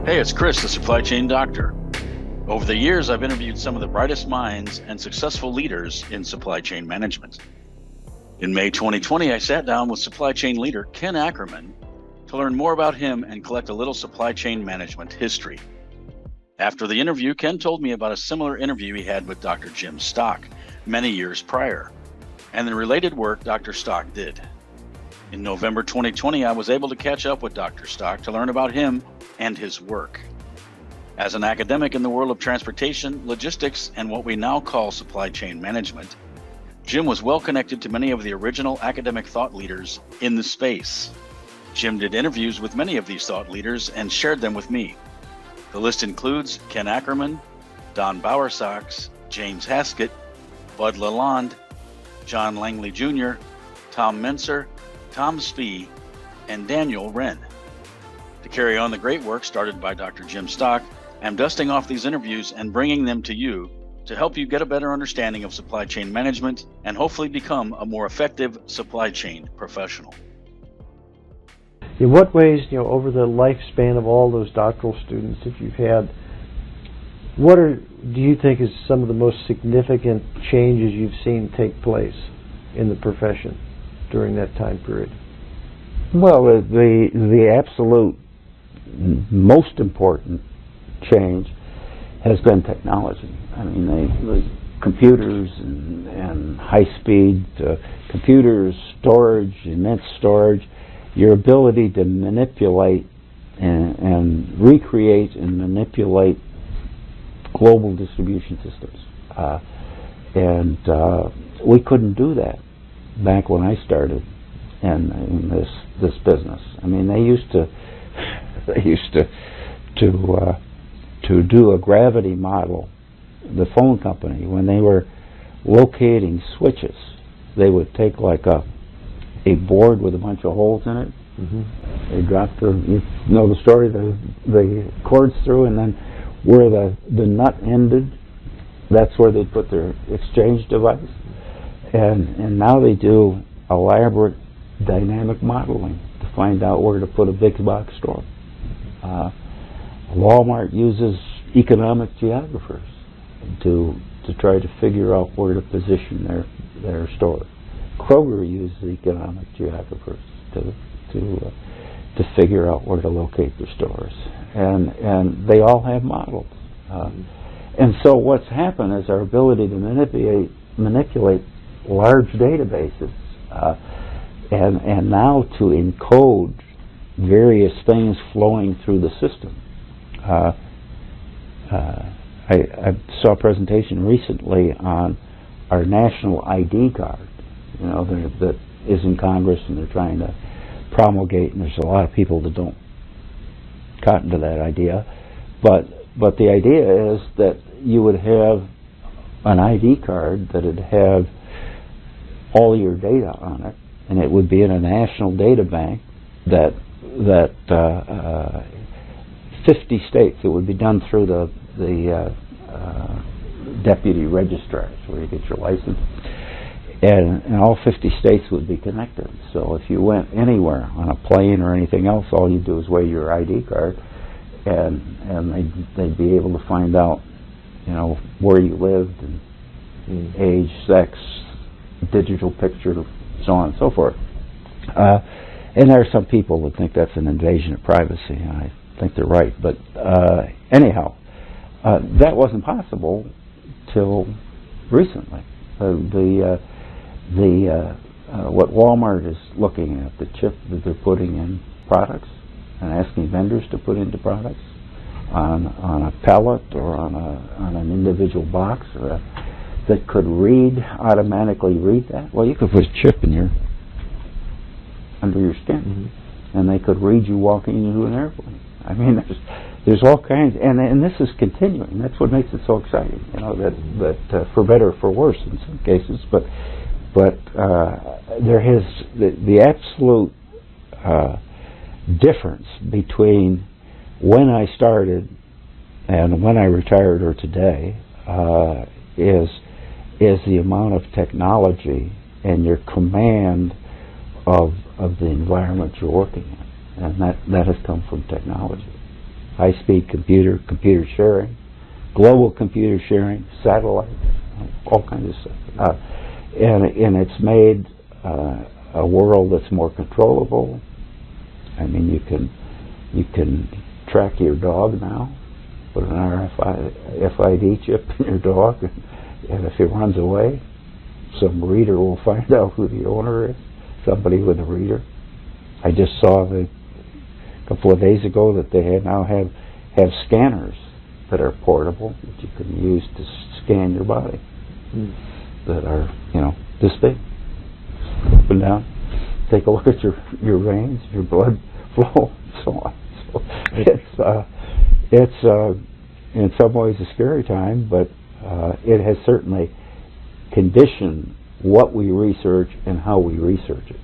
Hey, it's Chris, the Supply Chain Doctor. Over the years, I've interviewed some of the brightest minds and successful leaders in supply chain management. In May 2020, I sat down with supply chain leader Ken Ackerman to learn more about him and collect a little supply chain management history. After the interview, Ken told me about a similar interview he had with Dr. Jim Stock many years prior, and the related work Dr. Stock did. In November 2020, I was able to catch up with Dr. Stock to learn about him and his work. As an academic in the world of transportation, logistics, and what we now call supply chain management, Jim was well connected to many of the original academic thought leaders in the space. Jim did interviews with many of these thought leaders and shared them with me. The list includes Ken Ackerman, Don Bowersox, James Haskett, Bud LaLonde, John Langley Jr., Tom Menser, Tom Spee, and Daniel Wren. To carry on the great work started by Dr. Jim Stock, I'm dusting off these interviews and bringing them to you to help you get a better understanding of supply chain management and hopefully become a more effective supply chain professional. In what ways, over the lifespan of all those doctoral students that you've had, do you think is some of the most significant changes you've seen take place in the profession during that time period? Well, the absolute most important change has been technology. I mean, the computers and high-speed computers, storage, immense storage, your ability to manipulate and recreate and manipulate global distribution systems. And we couldn't do that back when I started in this business. I mean, they used to do a gravity model. The phone company, when they were locating switches, they would take like a board with a bunch of holes in it. Mm-hmm. They dropped you know the story, the cords through, and then where the nut ended, that's where they put their exchange device. And now they do elaborate dynamic modeling to find out where to put a big box store. Walmart uses economic geographers to try to figure out where to position their store. Kroger uses economic geographers to figure out where to locate their stores, and they all have models. And so what's happened is our ability to manipulate large databases and now to encode various things flowing through the system. I saw a presentation recently on our national ID card, that is in Congress, and they're trying to promulgate, and there's a lot of people that don't cotton to that idea. But the idea is that you would have an ID card that would have all your data on it, and it would be in a national data bank that 50 states. It would be done through the deputy registrars, where you get your license, and all 50 states would be connected. So if you went anywhere on a plane or anything else, all you do is weigh your ID card, and they'd be able to find out, where you lived and age, sex, digital picture, so on and so forth. And there are some people that think that's an invasion of privacy, and I think they're right. But anyhow, that wasn't possible till recently. What Walmart is looking at, the chip that they're putting in products and asking vendors to put into products on a pallet or on an individual box, or that could automatically read that. Well, you could put a chip in under your skin, and they could read you walking into an airplane. I mean, there's all kinds, and this is continuing. That's what makes it so exciting. That for better or for worse in some cases, but there is the absolute difference between when I started and when I retired or today is is the amount of technology and your command of the environment you're working in, and that has come from technology. High-speed computer sharing, global computer sharing, satellite, all kinds of stuff, and it's made a world that's more controllable. I mean, you can track your dog now, put an RFID chip in your dog, and if it runs away, some reader will find out who the owner is, somebody with a reader. I just saw a couple of days ago that they now have scanners that are portable that you can use to scan your body, that are, this big, up and down, take a look at your veins, your blood flow, and so on. So it's in some ways a scary time, but it has certainly conditioned what we research and how we research it,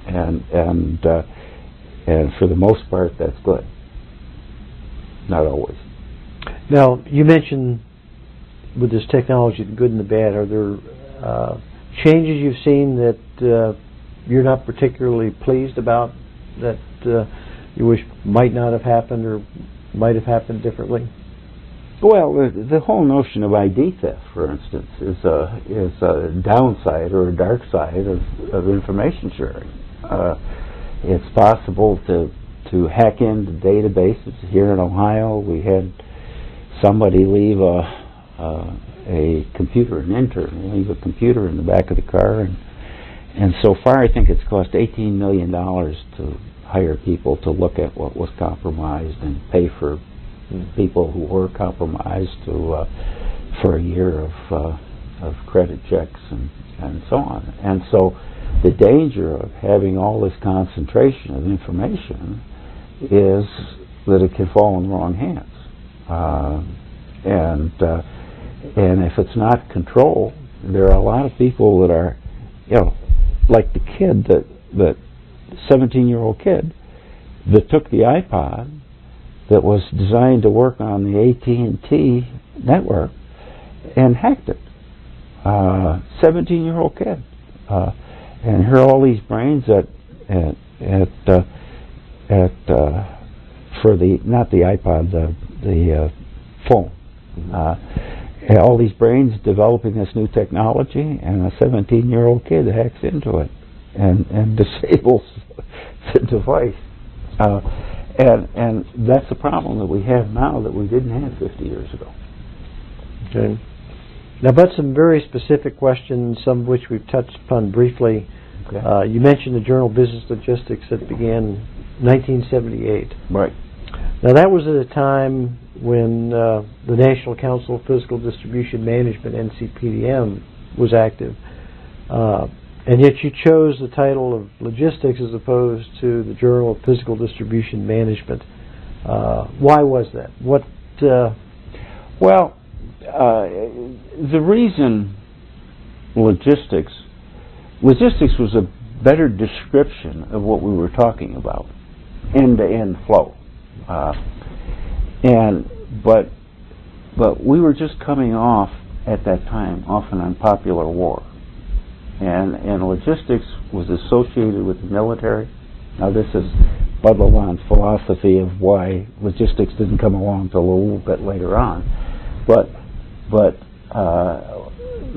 and for the most part that's good. Not always. Now, you mentioned with this technology, the good and the bad. Are there changes you've seen that you're not particularly pleased about, that you wish might not have happened or might have happened differently? Well, the whole notion of ID theft, for instance, is a downside or a dark side of information sharing. It's possible to hack into databases. Here in Ohio, we had somebody leave a computer, an intern, leave a computer in the back of the car, and so far I think it's cost $18 million to hire people to look at what was compromised and pay for people who were compromised for a year of credit checks and so on. And so the danger of having all this concentration of information is that it can fall in the wrong hands. And if it's not controlled, there are a lot of people that are, like the kid, that 17-year-old kid that took the iPod that was designed to work on the AT&T network and hacked it. 17-year-old kid. And here are all these brains for the, not the iPod, the phone. All these brains developing this new technology, and a 17-year-old kid hacks into it and disables the device. And that's a problem that we have now that we didn't have 50 years ago. Okay. Now, but some very specific questions, some of which we've touched upon briefly. Okay. You mentioned the Journal of Business Logistics that began 1978. Right. Now, that was at a time when the National Council of Physical Distribution Management, NCPDM, was active. And yet you chose the title of Logistics as opposed to the Journal of Physical Distribution Management. Why was that? Well, the reason logistics was a better description of what we were talking about, end-to-end flow. But we were just coming off at that time off an unpopular war, and logistics was associated with the military. Now this is Bud LaLonde's philosophy of why logistics didn't come along until a little bit later on, but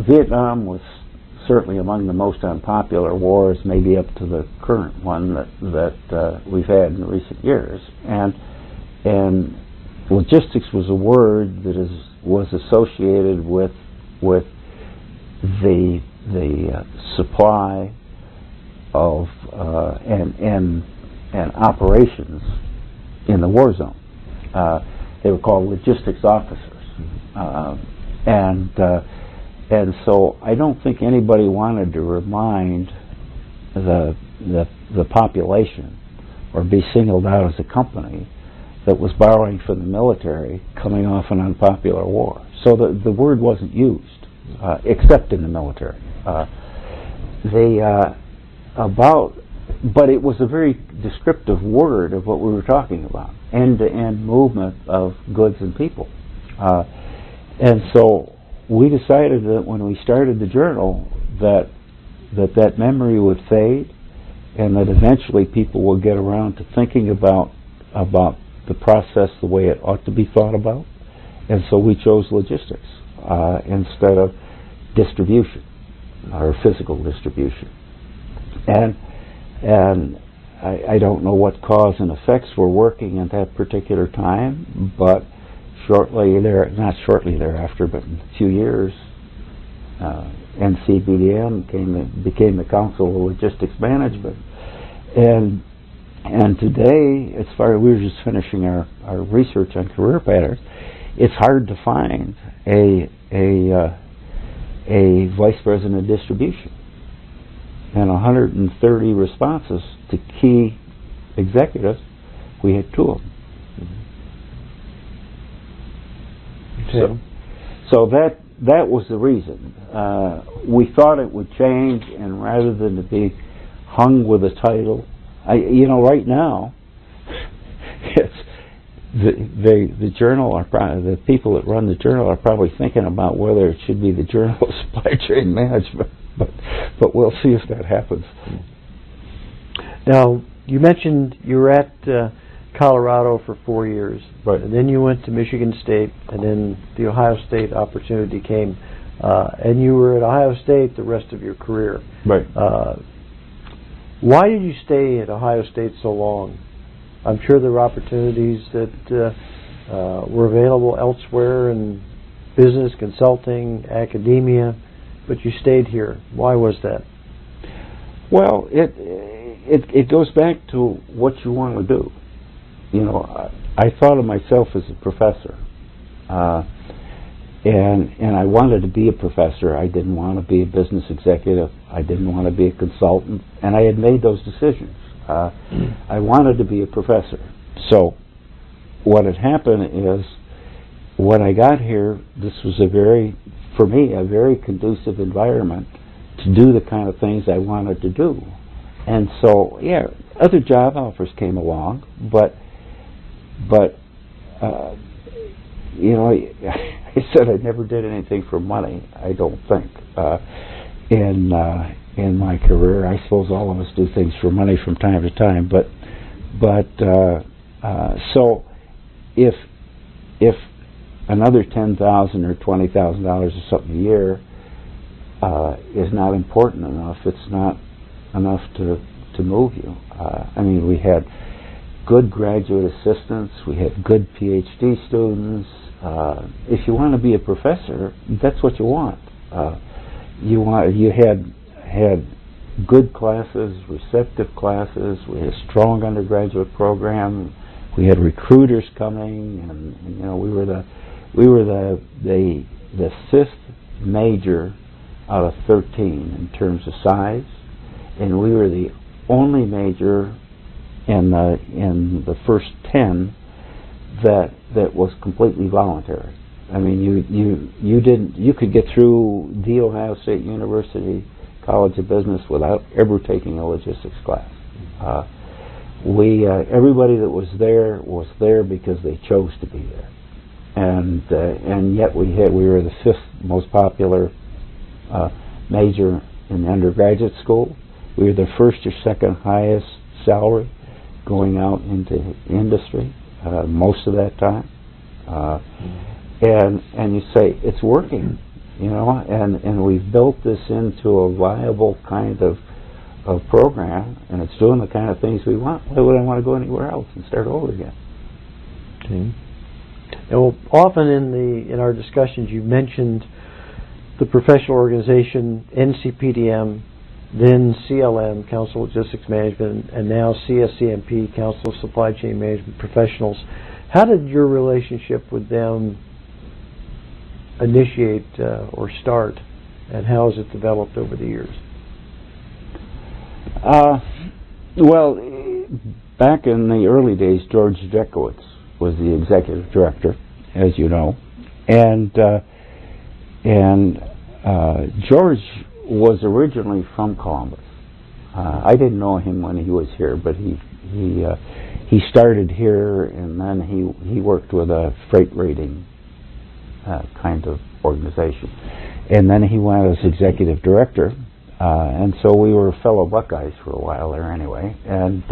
Vietnam was certainly among the most unpopular wars, maybe up to the current one that we've had in recent years, and logistics was a word that was associated with the supply of and operations in the war zone. They were called logistics officers, and so I don't think anybody wanted to remind the population or be singled out as a company that was borrowing from the military coming off an unpopular war. So the word wasn't used, except in the military. But it was a very descriptive word of what we were talking about, end-to-end movement of goods and people. And so we decided that when we started the journal that memory would fade, and that eventually people will get around to thinking about the process the way it ought to be thought about. And so we chose logistics instead of distribution or physical distribution. And I don't know what cause and effects were working at that particular time, but not shortly thereafter, but in a few years, NCPDM became the Council of Logistics Management. And today, as far as we were just finishing our research on career patterns, it's hard to find a vice president of distribution. And 130 responses to key executives, we had 2 of them. Okay. So that was the reason. We thought it would change, and rather than to be hung with a title, right now, it's the journal the people that run the journal are probably thinking about whether it should be the Journal of Supply Chain Management, but we'll see if that happens. Now, you mentioned you were at Colorado for 4 years, right, and then you went to Michigan State, and then the Ohio State opportunity came, and you were at Ohio State the rest of your career. Right. Why did you stay at Ohio State so long? I'm sure there were opportunities that were available elsewhere in business, consulting, academia, but you stayed here. Why was that? Well, it goes back to what you want to do. I thought of myself as a professor, and I wanted to be a professor. I didn't want to be a business executive. I didn't want to be a consultant, and I had made those decisions. I wanted to be a professor. So what had happened is, when I got here, this was for me, a very conducive environment to do the kind of things I wanted to do. And so, other job offers came along, but I said I never did anything for money. I don't think in my career. I suppose all of us do things for money from time to time, but so if another $10,000 or $20,000 or something a year is not important enough, it's not enough to move you. We had good graduate assistants, we had good PhD students. If you want to be a professor, that's what you want. You had good classes, receptive classes. We had a strong undergraduate program. We had recruiters coming, and we were the 5th major out of 13 in terms of size, and we were the only major in the first 10 that was completely voluntary. You could get through the Ohio State University College of Business without ever taking a logistics class. Everybody that was there because they chose to be there, and yet we were the 5th most popular major in the undergraduate school. We were the 1st or 2nd highest salary going out into industry most of that time, and you say it's working, and we've built this into a viable kind of program, and it's doing the kind of things we want. Why would I want to go anywhere else and start over again? Okay. Now, often in our discussions, you mentioned the professional organization NCPDM, then CLM, Council of Logistics Management, and now CSCMP, Council of Supply Chain Management Professionals. How did your relationship with them initiate or start, and how has it developed over the years? Well, back in the early days, George Dekowitz was the executive director, as you know, and George was originally from Columbus. I didn't know him when he was here, but he started here, and then he worked with a freight rating kind of organization. And then he went as executive director, and so we were fellow Buckeyes for a while there anyway. And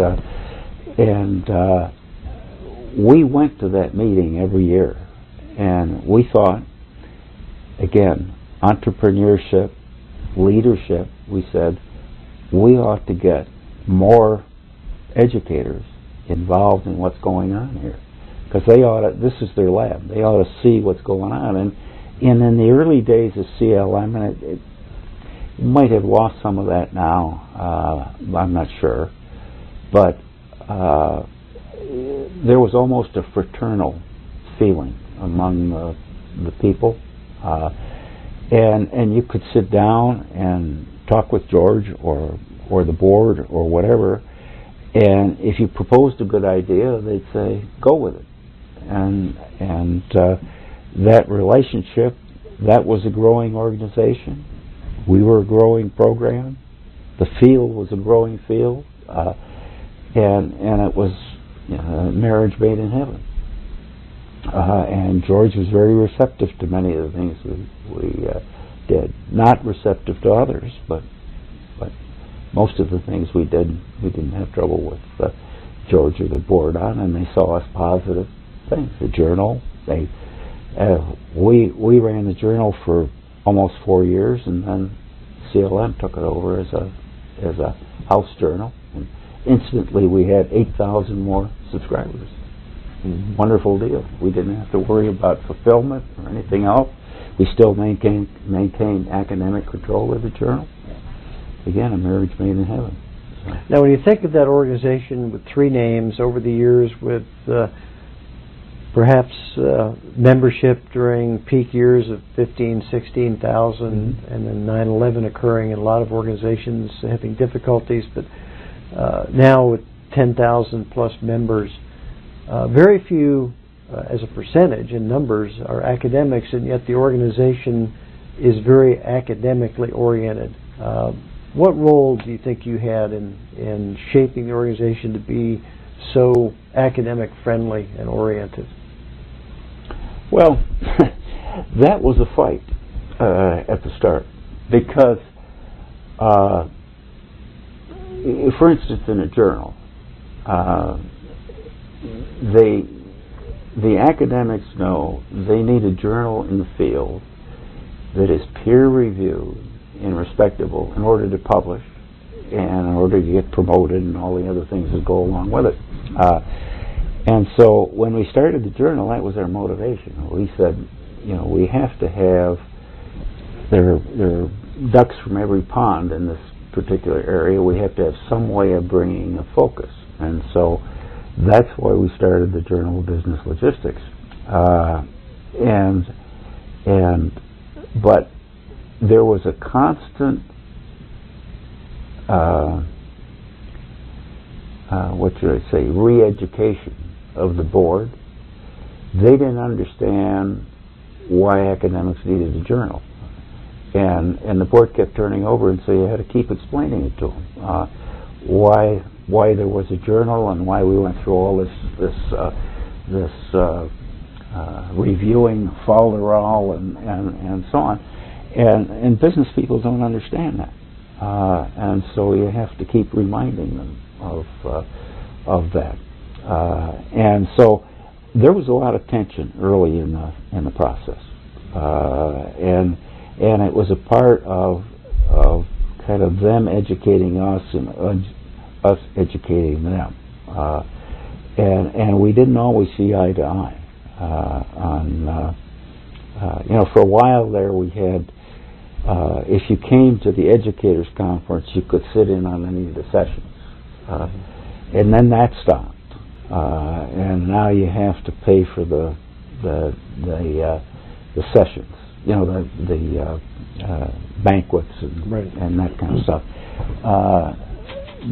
we went to that meeting every year, and we thought, again, entrepreneurship, leadership, we said, we ought to get more educators involved in what's going on here. Because they ought to, this is their lab, they ought to see what's going on. And in the early days of CLM, and it might have lost some of that now, I'm not sure, but there was almost a fraternal feeling among the people. And you could sit down and talk with George or the board or whatever, and if you proposed a good idea, they'd say, go with it. And that relationship, that was a growing organization. We were a growing program. The field was a growing field. And it was marriage made in heaven. And George was very receptive to many of the things we did. Not receptive to others, but most of the things we did, we didn't have trouble with George or the board on, and they saw us positive things. The journal, we ran the journal for almost 4 years, and then CLM took it over as a house journal. And instantly, we had 8,000 more subscribers. Wonderful deal. We didn't have to worry about fulfillment or anything else. We still maintained academic control of the journal. Again, a marriage made in heaven. So. Now, when you think of that organization with 3 names over the years, with perhaps membership during peak years of 15,000, 16,000, and then 9/11 occurring, and a lot of organizations having difficulties, but now with 10,000 plus members, very few, as a percentage in numbers, are academics, and yet the organization is very academically oriented. What role do you think you had in shaping the organization to be so academic friendly and oriented? Well, that was a fight at the start, because, for instance, in a journal, the academics know they need a journal in the field that is peer-reviewed and respectable in order to publish and in order to get promoted and all the other things that go along with it. And so when we started the journal, that was our motivation. We said, we have to have, there are ducks from every pond in this particular area. We have to have some way of bringing a focus. And so that's why we started the Journal of Business Logistics. But there was a constant, re-education of the board. They didn't understand why academics needed a journal. And the board kept turning over and so you had to keep explaining it to them. Why there was a journal and why we went through all this reviewing folderol and so on. And business people don't understand that. And so you have to keep reminding them of that. And so there was a lot of tension early in the process. And it was a part of kind of them educating us and us educating them. And we didn't always see eye to eye for a while there we had, if you came to the educators conference, you could sit in on any of the sessions. And then that stopped. And now you have to pay for the sessions, the banquets and that kind of stuff.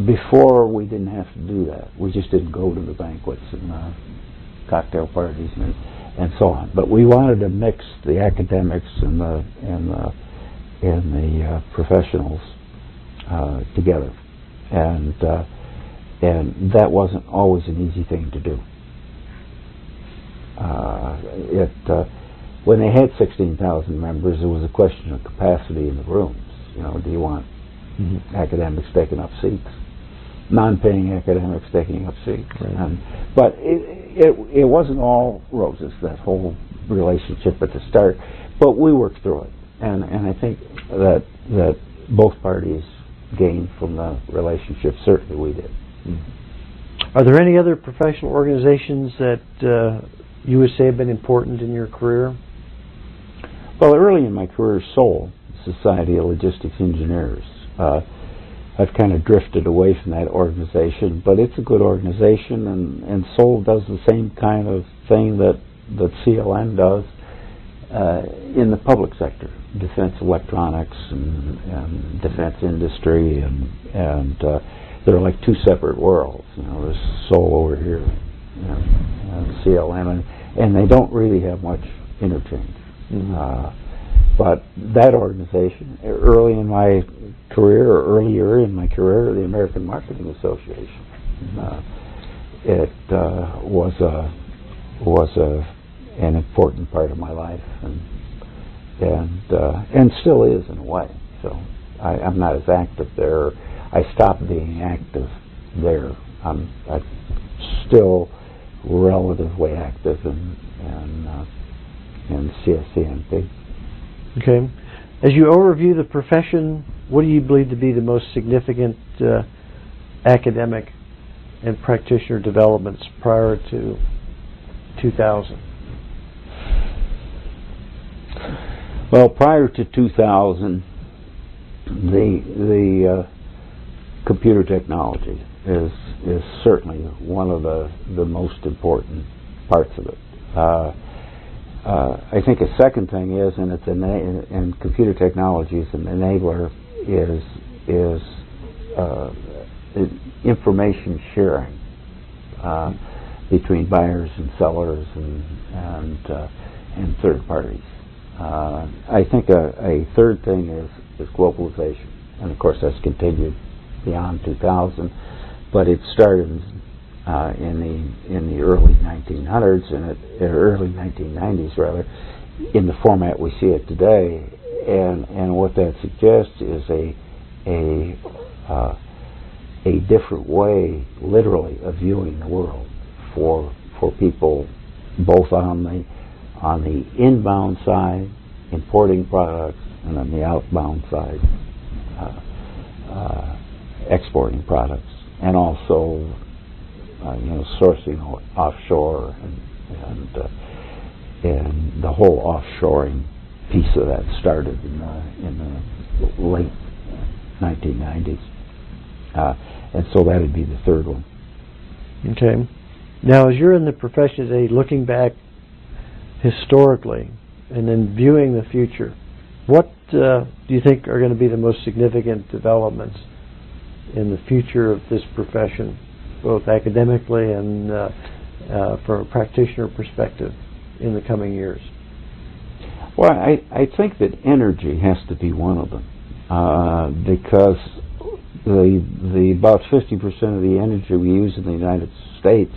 Before we didn't have to do that. We just didn't go to the banquets and cocktail parties and so on. But we wanted to mix the academics and the professionals together, and that wasn't always an easy thing to do. when they had 16,000 members, it was a question of capacity in the rooms. Do you want academics taking up seats? Non-paying academics taking up seats. Right. But it wasn't all roses, that whole relationship at the start. But we worked through it. And I think that both parties gained from the relationship. Certainly we did. Are there any other professional organizations that you would say have been important in your career? Well, early in my career, SOL, Society of Logistics Engineers. I've kind of drifted away from that organization, but it's a good organization, and SOL does the same kind of thing that CLN does in the public sector, defense electronics and defense industry, and they're like two separate worlds. There's SOL over here, and CLN, and they don't really have much interchange. But that organization, earlier in my career, the American Marketing Association, it was an important part of my life, and still is in a way. So I'm not as active there. I stopped being active there. I'm still relatively active in CSCMP. Okay. As you overview the profession, what do you believe to be the most significant academic and practitioner developments prior to 2000? Well, prior to 2000, the computer technology is certainly one of the most important parts of it. I think a second thing is, and computer technology is an enabler, is information sharing between buyers and sellers and third parties. I think a third thing is globalization, and of course that's continued beyond 2000, but it started in the early 1900s and early 1990s rather, in the format we see it today, and what that suggests is a different way, literally, of viewing the world for people, both on the inbound side, importing products, and on the outbound side, exporting products, and also sourcing offshore and the whole offshoring piece of that started in the late 1990s, and so that would be the third one. Okay. Now, as you're in the profession today, looking back historically and then viewing the future, what do you think are going to be the most significant developments in the future of this profession, both academically and from a practitioner perspective in the coming years? Well, I think that energy has to be one of them, because the about 50% of the energy we use in the United States,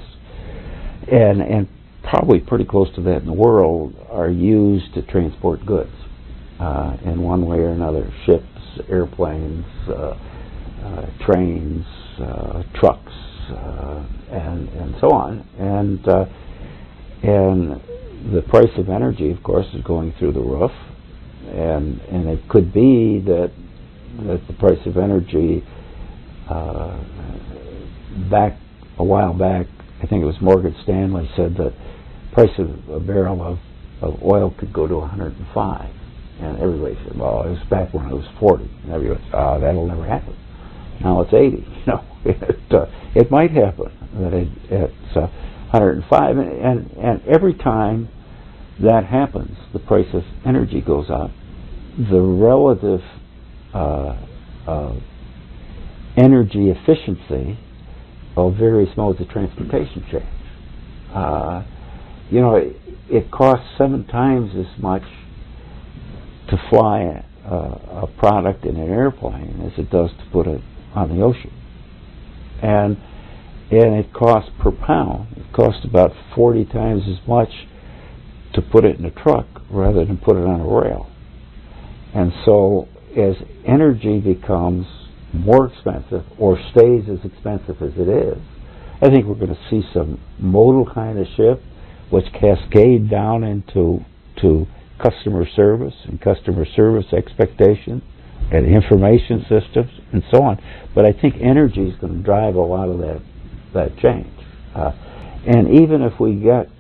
and probably pretty close to that in the world, are used to transport goods in one way or another: ships, airplanes, trains, trucks, and so on. And the price of energy, of course, is going through the roof, and it could be that the price of energy back a while back, I think it was Morgan Stanley said that price of a barrel of oil could go to 105, and everybody said, well, it was back when it was 40, and everybody said, that'll never happen. Now it's 80. It might happen that it's 105, and every time that happens, the price of energy goes up. The relative energy efficiency of various modes of transportation change. It costs 7 times as much to fly a product in an airplane as it does to put it on the ocean, and it costs per pound. It costs about 40 times as much to put it in a truck rather than put it on a rail. And so as energy becomes more expensive or stays as expensive as it is, I think we're going to see some modal kind of shift, which cascade down into customer service and customer service expectations and information systems and so on. But I think energy is going to drive a lot of that change. And even if we get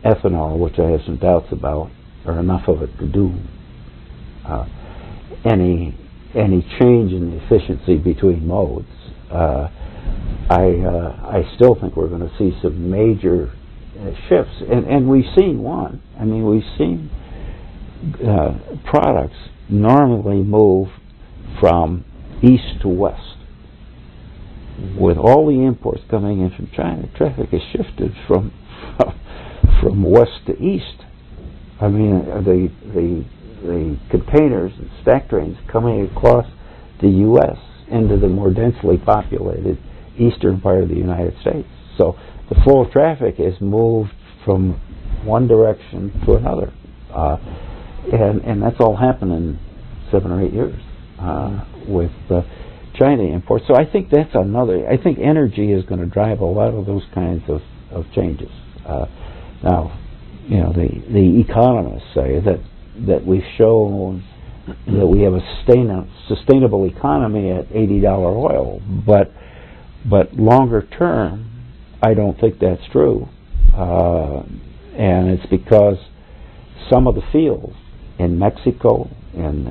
ethanol, which I have some doubts about, or enough of it to do any change in the efficiency between modes, I still think we're going to see some major shifts, and we've seen one. I mean, we've seen products normally move from east to west. With all the imports coming in from China, traffic has shifted from west to east. I mean, the containers and stack trains coming across the U.S. into the more densely populated eastern part of the United States. So the flow of traffic has moved from one direction to another, and that's all happened in 7 or 8 years with China imports. So I think that's another. I think energy is going to drive a lot of those kinds of changes. Now, you know, the economists say that we've shown that we have a sustainable economy at $80 oil, but longer term, I don't think that's true, and it's because some of the fields in Mexico, in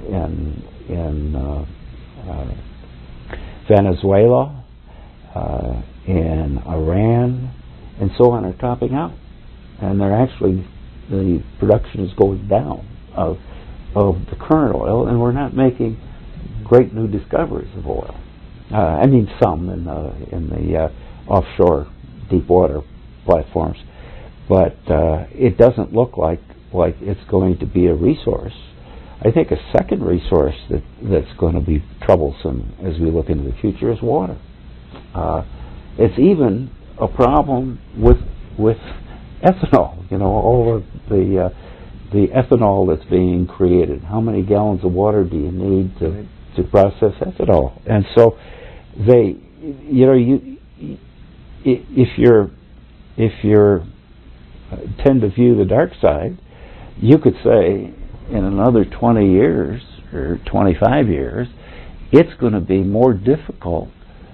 Venezuela, in Iran, and so on, are topping out, and the production is going down of the current oil, and we're not making great new discoveries of oil. I mean, some in the offshore deep water platforms, but it doesn't look like it's going to be a resource. I think a second resource that's going to be troublesome as we look into the future is water. It's even a problem with ethanol. You know, all of the ethanol that's being created. How many gallons of water do you need to process ethanol? And so if you're tend to view the dark side, you could say in another 20 years or 25 years, it's going to be more difficult,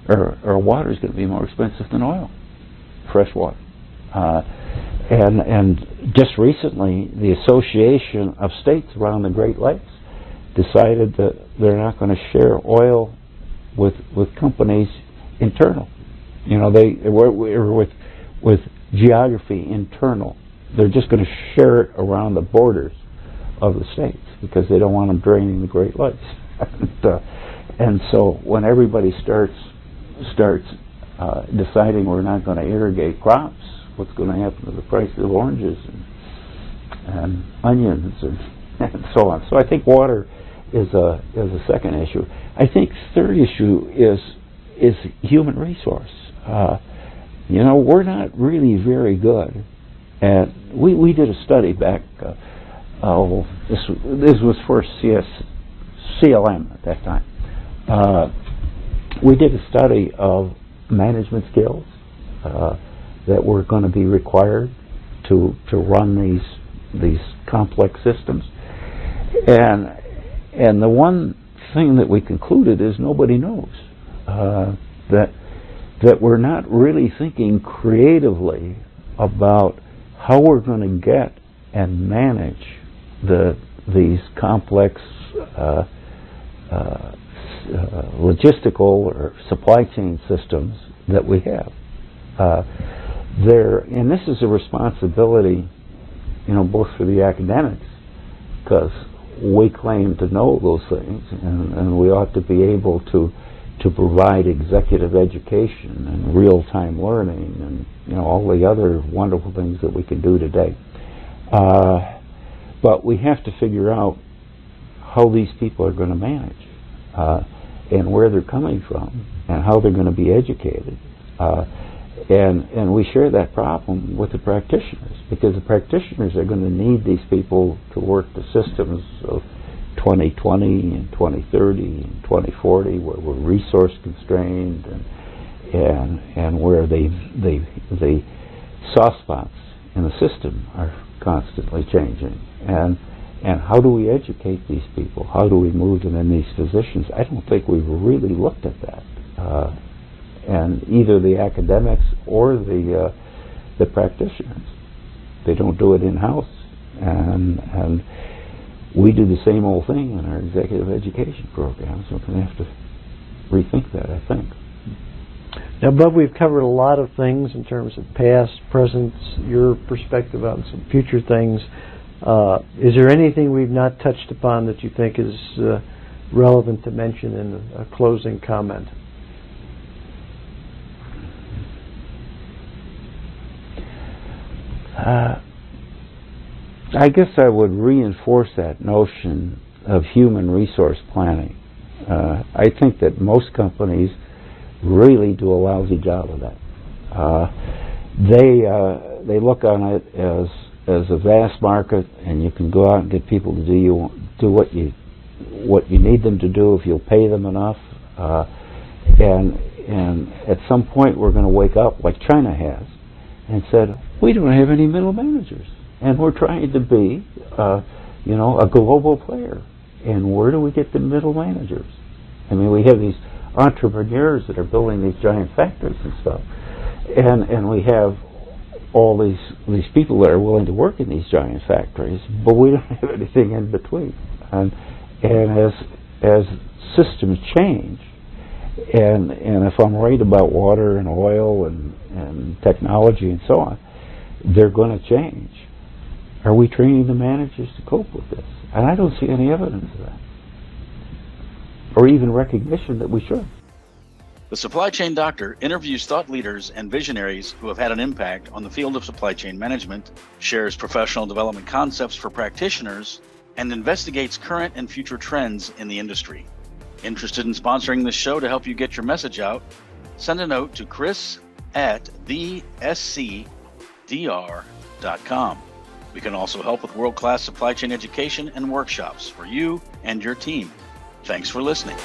or water is going to be more expensive than oil, fresh water. And just recently, the Association of States around the Great Lakes decided that they're not going to share oil with companies internal. You know, they were with geography internal. They're just going to share it around the borders of the states because they don't want them draining the Great Lakes. And so when everybody starts deciding we're not going to irrigate crops, what's going to happen to the price of oranges and onions and so on? So I think water is a second issue. I think third issue is human resource. You know, we're not really very good at. We did a study back. This was for CSCMP at that time. We did a study of management skills that were going to be required to run these complex systems, and the one thing that we concluded is nobody knows that we're not really thinking creatively about how we're going to get and manage these complex logistical or supply chain systems that we have. And this is a responsibility, you know, both for the academics, because we claim to know those things, and we ought to be able to provide executive education and real-time learning and, you know, all the other wonderful things that we can do today. But we have to figure out how these people are going to manage and where they're coming from and how they're going to be educated. And we share that problem with the practitioners, because the practitioners are going to need these people to work the systems of 2020 and 2030 and 2040, where we're resource constrained and where the soft spots in the system are constantly changing. And how do we educate these people? How do we move them in these positions? I don't think we've really looked at that. And either the academics or the practitioners, they don't do it in-house. And we do the same old thing in our executive education programs. We're going to have to rethink that, I think. Now, Bud, we've covered a lot of things in terms of past, present, your perspective on some future things. Is there anything we've not touched upon that you think is relevant to mention in a closing comment? I guess I would reinforce that notion of human resource planning. I think that most companies really do a lousy job of that. They look on it as a vast market, and you can go out and get people to do what you need them to do if you'll pay them enough. And at some point we're going to wake up, like China has, and said, we don't have any middle managers, and we're trying to be, a global player. And where do we get the middle managers? I mean, we have these entrepreneurs that are building these giant factories and stuff, and we have all these people that are willing to work in these giant factories, but we don't have anything in between. And as systems change, and if I'm right about water and oil and technology and so on, they're going to change. Are we training the managers to cope with this? And I don't see any evidence of that, or even recognition that we should. The Supply Chain Doctor interviews thought leaders and visionaries who have had an impact on the field of supply chain management, shares professional development concepts for practitioners, and investigates current and future trends in the industry. Interested in sponsoring this show to help you get your message out? Send a note to chris@thescdr.com. We can also help with world-class supply chain education and workshops for you and your team. Thanks for listening.